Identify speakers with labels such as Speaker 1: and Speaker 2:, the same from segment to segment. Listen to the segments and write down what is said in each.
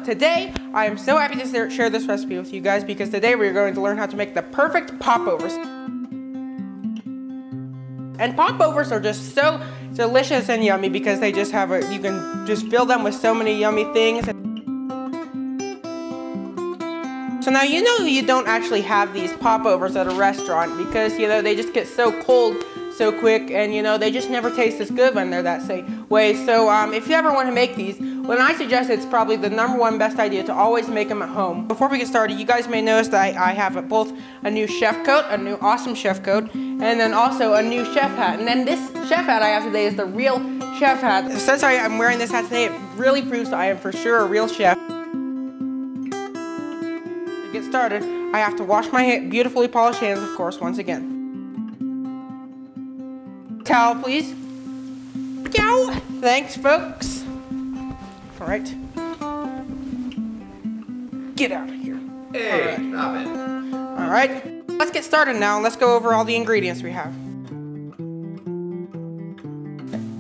Speaker 1: today I am so happy to share this recipe with you guys because today we're going to learn how to make the perfect popovers. And popovers are just so delicious and yummy because they just have you can just fill them with so many yummy things. So now you know you don't actually have these popovers at a restaurant because they just get so cold so quick, and they just never taste as good when they're that same way. So if you ever want to make these, then I suggest it's probably the #1 best idea to always make them at home. Before we get started, you guys may notice that I have both a new chef coat, a new awesome chef coat, and then also a new chef hat. And then this chef hat I have today is the real chef hat. Since I'm wearing this hat today, it really proves that I am for sure a real chef. To get started, I have to wash my beautifully polished hands, of course, once again. Towel, please. Yow! Thanks, folks. All right. Get out of here.
Speaker 2: Hey, stop it.
Speaker 1: All right. Let's get started now. Let's go over all the ingredients we have.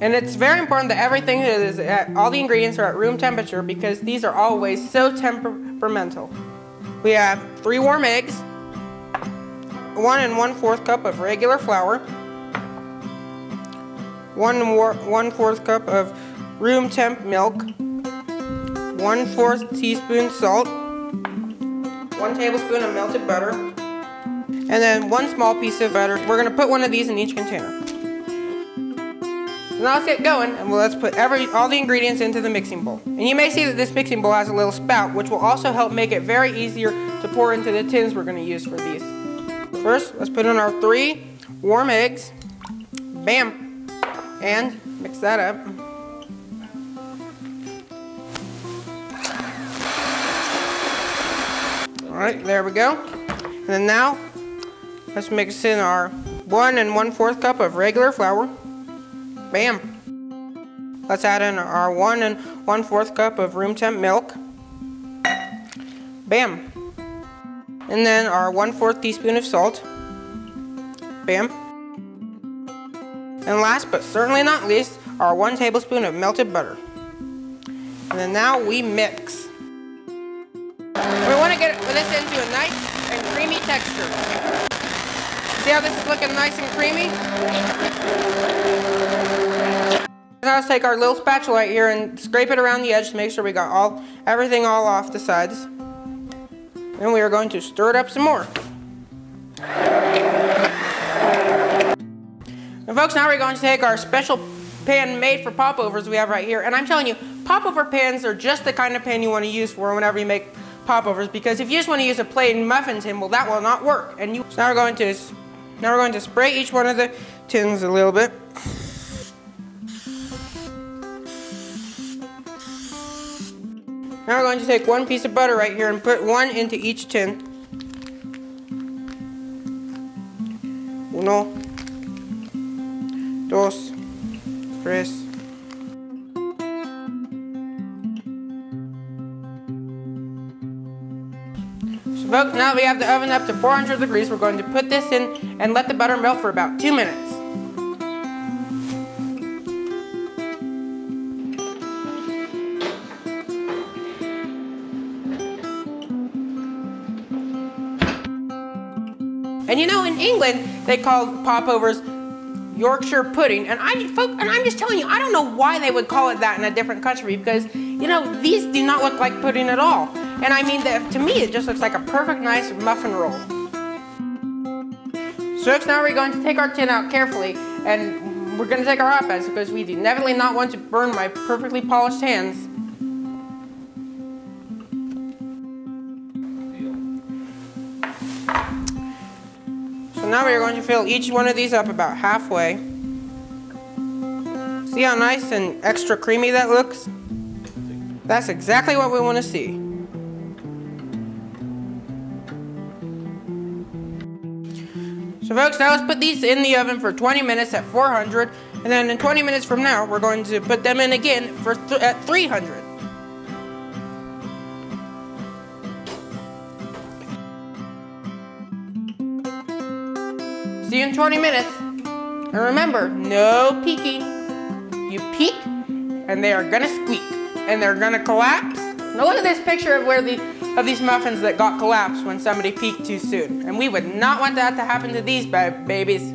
Speaker 1: And it's very important that everything all the ingredients are at room temperature because these are always so temperamental. We have 3 warm eggs, 1 1/4 cup of regular flour, 1 1/4 cup of room temp milk, 1/4 teaspoon salt, 1 tablespoon of melted butter, and then 1 small piece of butter. We're going to put one of these in each container. So now let's get going, and let's put all the ingredients into the mixing bowl. And you may see that this mixing bowl has a little spout, which will also help make it very easier to pour into the tins we're going to use for these. First, let's put in our 3 warm eggs. Bam! And mix that up. Alright, there we go. And then now, let's mix in our 1 1/4 cup of regular flour. Bam! Let's add in our 1 1/4 cup of room temp milk. Bam! And then our 1/4 teaspoon of salt. Bam! And last but certainly not least, our 1 tablespoon of melted butter. And then now we mix. We want to get this into a nice and creamy texture. See how this is looking nice and creamy? Now let's take our little spatula right here and scrape it around the edge to make sure we got everything all off the sides. And we are going to stir it up some more. And folks, now we're going to take our special pan made for popovers we have right here. And I'm telling you, popover pans are just the kind of pan you want to use for whenever you make popovers. Because if you just want to use a plain muffin tin, well, that will not work. So now we're going to spray each one of the tins a little bit. Now we're going to take 1 piece of butter right here and put 1 into each tin. 1, 2, 3. So folks, now that we have the oven up to 400 degrees, we're going to put this in and let the butter melt for about 2 minutes. And in England, they call popovers Yorkshire pudding, and I'm just telling you, I don't know why they would call it that in a different country because, these do not look like pudding at all. And I mean, to me, it just looks like a perfect nice muffin roll. So now we're going to take our tin out carefully, and we're going to take our hot pads because we do definitely not want to burn my perfectly polished hands. So now we're going to fill each one of these up about halfway. See how nice and extra creamy that looks? That's exactly what we want to see. So folks, now let's put these in the oven for 20 minutes at 400, and then in 20 minutes from now, we're going to put them in again at 300. See you in 20 minutes. And remember, no peeking. You peek, and they are gonna squeak, and they're gonna collapse, Now look at this picture of these muffins that got collapsed when somebody peeked too soon. And we would not want that to happen to these babies.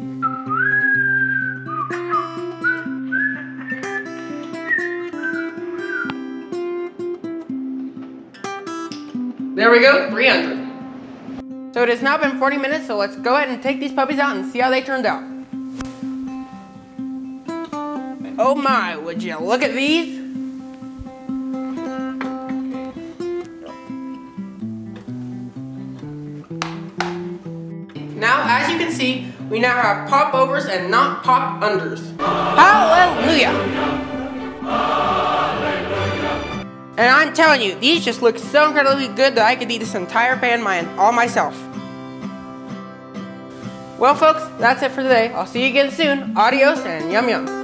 Speaker 1: There we go, 300. So it has now been 40 minutes, so let's go ahead and take these puppies out and see how they turned out. Oh my, would you look at these? Now, as you can see, we now have popovers and not pop-unders. Hallelujah! And I'm telling you, these just look so incredibly good that I could eat this entire pan all myself. Well, folks, that's it for today. I'll see you again soon. Adios and yum yum.